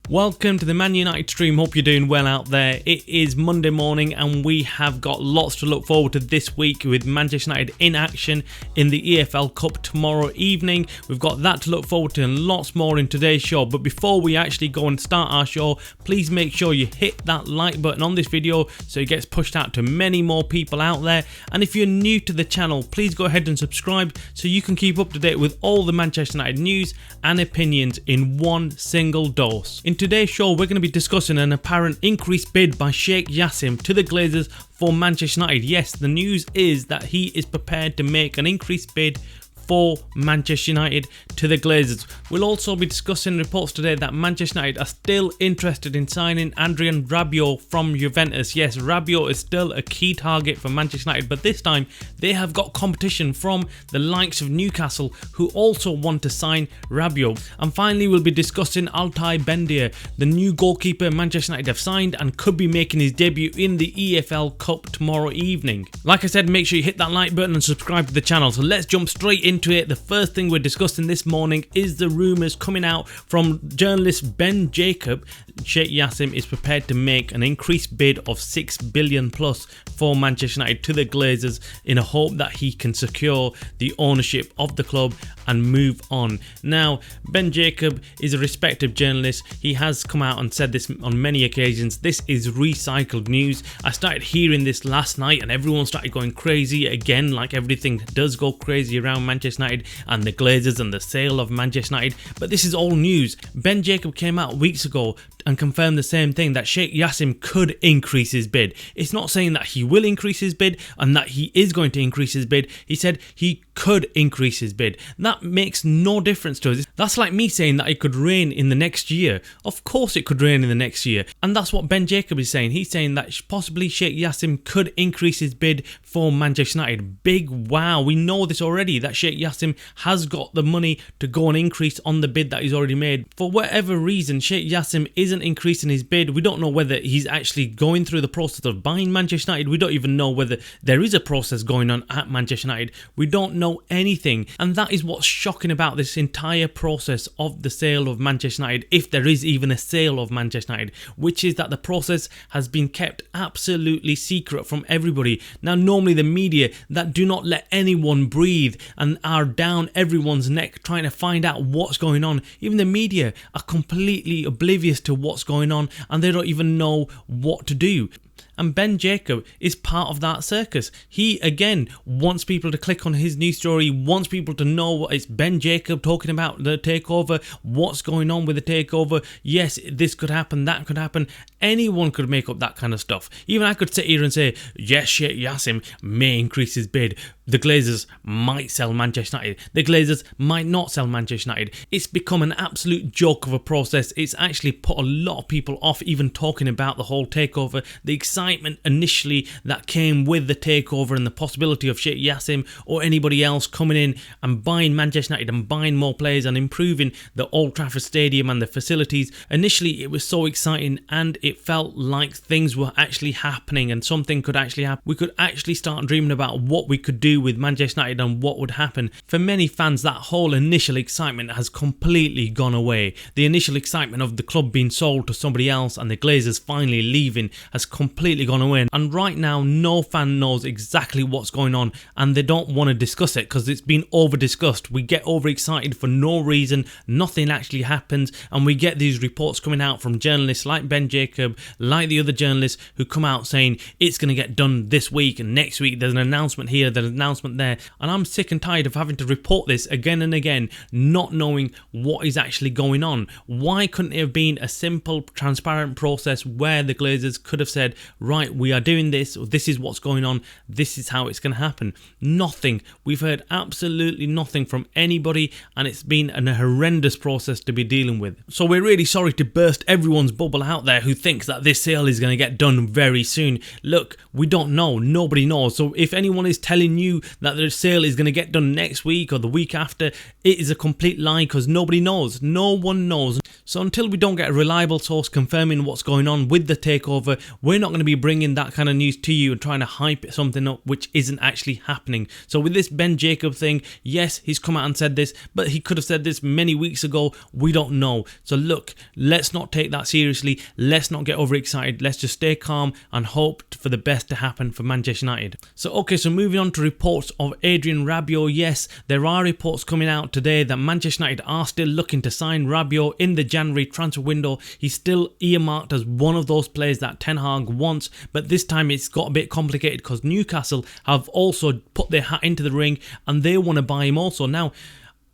Welcome to the Man United stream, hope you're doing well out there. It is Monday morning and we have got lots to look forward to this week with Manchester United in action in the EFL Cup tomorrow evening. We've got that to look forward to and lots more in today's show. But before we actually go and start our show, please make sure you hit that like button on this video so it gets pushed out to many more people out there. And if you're new to the channel, please go ahead and subscribe so you can keep up to date with all the Manchester United news and opinions in one single dose. In today's show, we're going to be discussing an apparent increased bid by Sheikh JASSIM to the Glazers for Manchester United. Yes, the news is that he is prepared to make an increased bid for Manchester United to the Glazers. We'll also be discussing reports today that Manchester United are still interested in signing RABIOT from Juventus. Yes, RABIOT is still a key target for Manchester United, but this time they have got competition from the likes of Newcastle, who also want to sign RABIOT. And finally, we'll be discussing Altay Bendia, the new goalkeeper Manchester United have signed and could be making his debut in the EFL Cup tomorrow evening. Like I said, make sure you hit that like button and subscribe to the channel. So let's jump straight into it. The first thing we're discussing this morning is the rumours coming out from journalist Ben Jacob. Sheikh JASSIM is prepared to make an increased bid of 6 billion plus for Manchester United to the Glazers in a hope that he can secure the ownership of the club and move on. Now, Ben Jacob is a respected journalist. He has come out and said this on many occasions. This is recycled news. I started hearing this last night and everyone started going crazy again, like everything does go crazy around Manchester United and the Glazers and the sale of Manchester United, but this is all news. Ben Jacob came out weeks ago and confirmed the same thing, that Sheikh JASSIM could increase his bid. It's not saying that he will increase his bid and that he is going to increase his bid. He said he could increase his bid. That makes no difference to us. That's like me saying that it could rain in the next year. Of course it could rain in the next year, and that's what Ben Jacob is saying. He's saying that possibly Sheikh JASSIM could increase his bid for Manchester United. Big wow, we know this already, that Sheikh JASSIM has got the money to go and increase on the bid that he's already made. For whatever reason, Sheikh JASSIM isn't increasing his bid. We don't know whether he's actually going through the process of buying Manchester United. We don't even know whether there is a process going on at Manchester United. We don't know anything, and that is what's shocking about this entire process of the sale of Manchester United, if there is even a sale of Manchester United, which is that the process has been kept absolutely secret from everybody. Now, normally the media that do not let anyone breathe and are down everyone's neck trying to find out what's going on, even the media are completely oblivious to what's going on and they don't even know what to do. And Ben Jacob is part of that circus. He, again, wants people to click on his news story, wants people to know what it's Ben Jacob talking about the takeover, what's going on with the takeover. Yes, this could happen, that could happen. Anyone could make up that kind of stuff. Even I could sit here and say, yes, Sheikh JASSIM may increase his bid. The Glazers might sell Manchester United. The Glazers might not sell Manchester United. It's become an absolute joke of a process. It's actually put a lot of people off even talking about the whole takeover. The excitement initially that came with the takeover and the possibility of Sheikh JASSIM or anybody else coming in and buying Manchester United and buying more players and improving the Old Trafford Stadium and the facilities. Initially, it was so exciting and it felt like things were actually happening and something could actually happen. We could actually start dreaming about what we could do with Manchester United and what would happen. For many fans, that whole initial excitement has completely gone away. The initial excitement of the club being sold to somebody else and the Glazers finally leaving has completely gone away. And right now, no fan knows exactly what's going on and they don't want to discuss it because it's been over discussed. We get overexcited for no reason, nothing actually happens, and we get these reports coming out from journalists like Ben Jacob, like the other journalists who come out saying it's going to get done this week and next week there's an announcement here, there's an announcement there, and I'm sick and tired of having to report this again and again, not knowing what is actually going on. Why couldn't it have been a simple, transparent process where the Glazers could have said, right, we are doing this, or this is what's going on, this is how it's going to happen? Nothing. We've heard absolutely nothing from anybody, and it's been a horrendous process to be dealing with. So we're really sorry to burst everyone's bubble out there who thinks that this sale is going to get done very soon. Look, we don't know. Nobody knows. So if anyone is telling you that the sale is going to get done next week or the week after, it is a complete lie because nobody knows. No one knows. So until we don't get a reliable source confirming what's going on with the takeover, we're not going to be bringing that kind of news to you and trying to hype something up which isn't actually happening. So with this Ben Jacob thing, yes, he's come out and said this, but he could have said this many weeks ago. We don't know. So look, let's not take that seriously. Let's not get overexcited. Let's just stay calm and hope for the best to happen for Manchester United. So okay, so moving on to reports of Adrien Rabiot. Yes, there are reports coming out today that Manchester United are still looking to sign Rabiot in the January transfer window. He's still earmarked as one of those players that Ten Hag wants, but this time it's got a bit complicated because Newcastle have also put their hat into the ring and they want to buy him also. Now,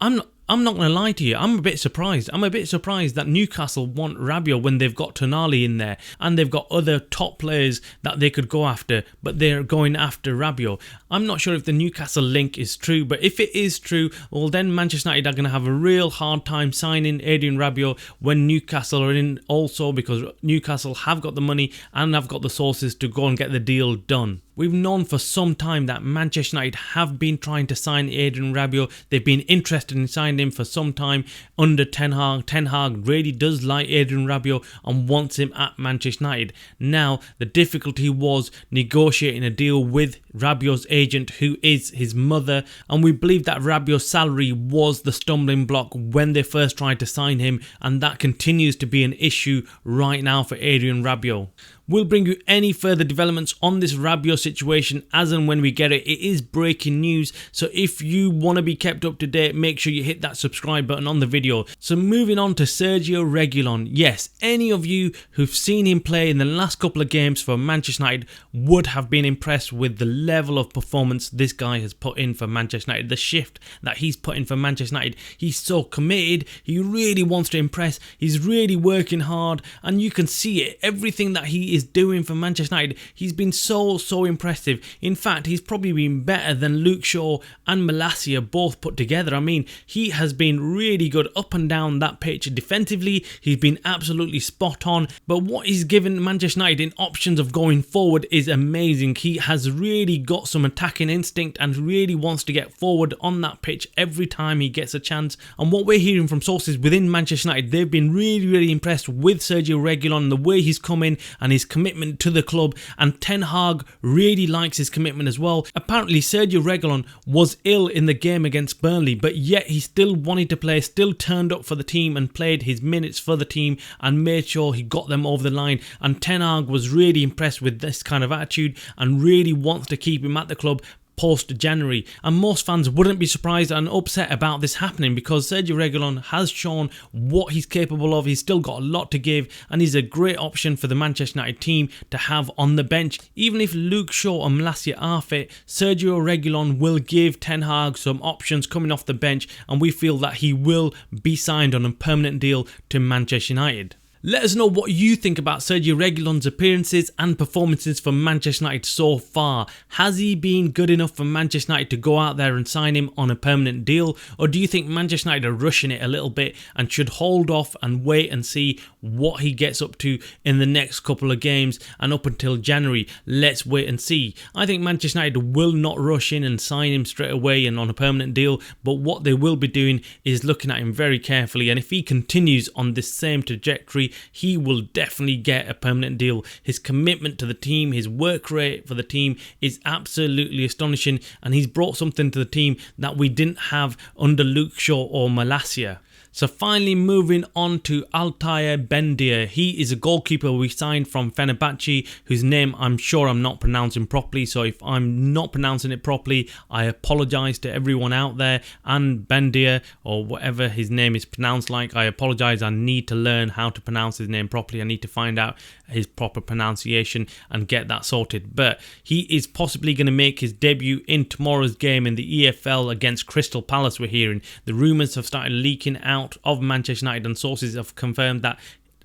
I'm not going to lie to you, I'm a bit surprised. I'm a bit surprised that Newcastle want Rabiot when they've got Tonali in there and they've got other top players that they could go after, but they're going after Rabiot. I'm not sure if the Newcastle link is true, but if it is true, well then Manchester United are going to have a real hard time signing Adrien Rabiot when Newcastle are in also, because Newcastle have got the money and have got the sources to go and get the deal done. We've known for some time that Manchester United have been trying to sign Adrien Rabiot. They've been interested in signing him for some time under Ten Hag. Ten Hag really does like Adrien Rabiot and wants him at Manchester United. Now, the difficulty was negotiating a deal with Rabiot's agent, who is his mother, and we believe that Rabiot's salary was the stumbling block when they first tried to sign him, and that continues to be an issue right now for Adrien Rabiot. We'll bring you any further developments on this Rabiot situation as and when we get it. It is breaking news, so if you want to be kept up to date, make sure you hit that subscribe button on the video. So moving on to Sergio Reguilon. Yes, any of you who've seen him play in the last couple of games for Manchester United would have been impressed with the level of performance this guy has put in for Manchester United. The shift that he's put in for Manchester United. He's so committed. He really wants to impress. He's really working hard, and you can see it. Everything that he is doing for Manchester United, he's been so impressive. In fact, he's probably been better than Luke Shaw and Malacia both put together. I mean, he has been really good up and down that pitch. Defensively, he's been absolutely spot on, but what he's given Manchester United in options of going forward is amazing. He has really got some attacking instinct and really wants to get forward on that pitch every time he gets a chance. And what we're hearing from sources within Manchester United, they've been really impressed with Sergio Reguilon, the way he's come in and his commitment to the club, and Ten Hag really likes his commitment as well. Apparently Sergio Reguilon was ill in the game against Burnley, but yet he still wanted to play, still turned up for the team and played his minutes for the team and made sure he got them over the line. And Ten Hag was really impressed with this kind of attitude and really wants to keep him at the club post-January. And most fans wouldn't be surprised and upset about this happening, because Sergio Reguilon has shown what he's capable of. He's still got a lot to give, and he's a great option for the Manchester United team to have on the bench. Even if Luke Shaw and Malacia are fit, Sergio Reguilon will give Ten Hag some options coming off the bench, and we feel that he will be signed on a permanent deal to Manchester United. Let us know what you think about Sergio Reguilon's appearances and performances for Manchester United so far. Has he been good enough for Manchester United to go out there and sign him on a permanent deal? Or do you think Manchester United are rushing it a little bit and should hold off and wait and see what he gets up to in the next couple of games and up until January? Let's wait and see. I think Manchester United will not rush in and sign him straight away and on a permanent deal, but what they will be doing is looking at him very carefully, and if he continues on this same trajectory, he will definitely get a permanent deal. His commitment to the team, his work rate for the team is absolutely astonishing, and he's brought something to the team that we didn't have under Luke Shaw or Malacia. So finally moving on to Altay Bendia. He is a goalkeeper we signed from Fenerbahce, whose name I'm sure I'm not pronouncing properly. So if I'm not pronouncing it properly, I apologise to everyone out there. And Bendia, or whatever his name is pronounced like, I apologise. I need to learn how to pronounce his name properly. I need to find out his proper pronunciation and get that sorted. But he is possibly going to make his debut in tomorrow's game in the EFL against Crystal Palace, we're hearing. The rumours have started leaking out of Manchester United, and sources have confirmed that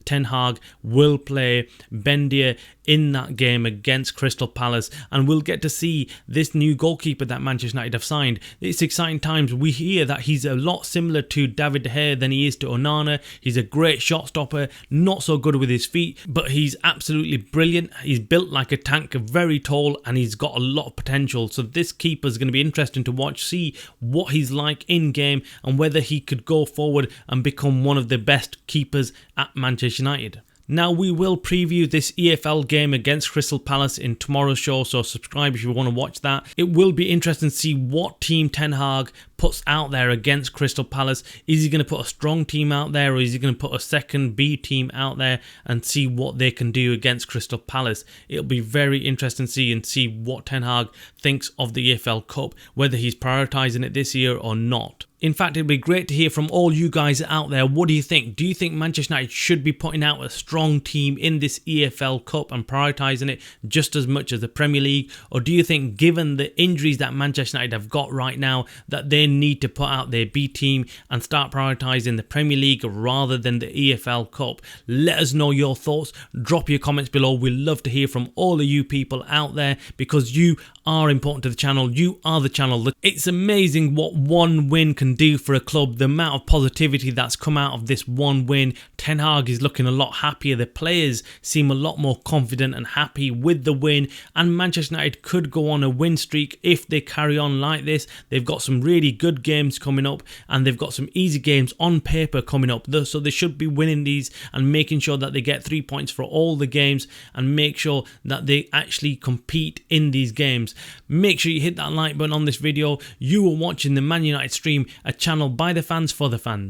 Ten Hag will play Bendia in that game against Crystal Palace, and we'll get to see this new goalkeeper that Manchester United have signed. It's exciting times. We hear that he's a lot similar to David De Gea than he is to Onana. He's a great shot stopper, not so good with his feet, but he's absolutely brilliant. He's built like a tank, very tall, and he's got a lot of potential. So this keeper is going to be interesting to watch, see what he's like in game and whether he could go forward and become one of the best keepers at Manchester United. Now, we will preview this EFL game against Crystal Palace in tomorrow's show, so subscribe if you want to watch that. It will be interesting to see what team Ten Hag puts out there against Crystal Palace. Is he going to put a strong team out there, or is he going to put a second B team out there and see what they can do against Crystal Palace? It'll be very interesting to see what Ten Hag thinks of the EFL Cup, whether he's prioritising it this year or not. In fact, it'd be great to hear from all you guys out there. What do you think? Do you think Manchester United should be putting out a strong team in this EFL Cup and prioritising it just as much as the Premier League? Or do you think, given the injuries that Manchester United have got right now, that they need to put out their B team and start prioritising the Premier League rather than the EFL Cup? Let us know your thoughts. Drop your comments below. We'd love to hear from all of you people out there, because you are important to the channel. You are the channel. It's amazing what one win can do for a club. The amount of positivity that's come out of this one win. Ten Hag is looking a lot happier. The players seem a lot more confident and happy with the win, and Manchester United could go on a win streak if they carry on like this. They've got some really good games coming up, and they've got some easy games on paper coming up, so they should be winning these and making sure that they get 3 points for all the games and make sure that they actually compete in these games. Make sure you hit that like button on this video. You are watching the Man United stream, a channel by the fans for the fans.